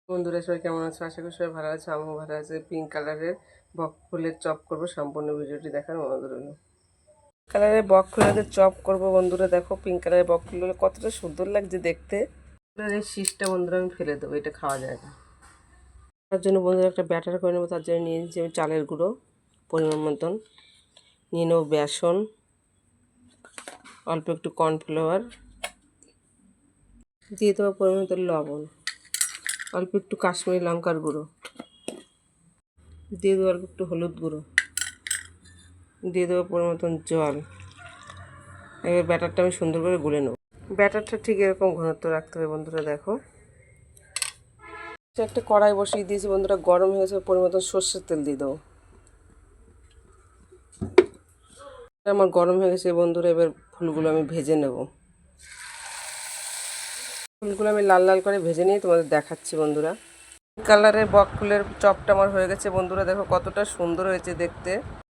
বন্ধুরা সবাই কেমন আছো? আশা করি সবাই ভালো আছে, আমিও ভালো আছি। পিঙ্ক কালারের বক ফুলের চপ করবো, সম্পূর্ণ ভিডিওটি দেখার অনুরোধ রইল। কালারের বক ফুলের চপ করবো বন্ধুরা। দেখো পিঙ্ক কালারের বক ফুলগুলো কতটা সুন্দর লাগছে দেখতে। এই শীষটা বন্ধুরা আমি ফেলে দেবো, এটা খাওয়া যায় না। তার জন্য বন্ধুরা একটা ব্যাটার করে নেবো। তার জন্য নিয়ে নিচ্ছি আমি চালের গুঁড়ো পরিমাণ মতন, নিয়ে নেবো বেসন, অল্প একটু কর্নফ্লাওয়ার, দিয়ে দেবো পরিমাণ মতো লবণ, অল্প একটু কাশ্মীরি লঙ্কার গুঁড়ো, দিয়ে দেবো অল্প একটু হলুদ গুঁড়ো, দিয়ে দেবো পরিমাণ মতন জল। এবার ব্যাটারটা আমি সুন্দর করে গুলে নেব। ব্যাটারটা ঠিক এরকম ঘনত্ব রাখতে হবে বন্ধুরা। দেখো একটা কড়াই বসিয়ে দিয়েছি বন্ধুরা, গরম হয়েছে। পরিমাণ মতন সর্ষের তেল দিয়ে দেবো। আমার গরম হয়ে গেছে বন্ধুরা, এবার ফুলগুলো আমি ভেজে নেব। ফুলগুলো আমি লাল লাল করে ভেজে নিয়ে তোমাদের দেখাচ্ছি বন্ধুরা। কালারের বক ফুলের চপটা আমার হয়ে গেছে বন্ধুরা। দেখো কতটা সুন্দর হয়েছে দেখতে।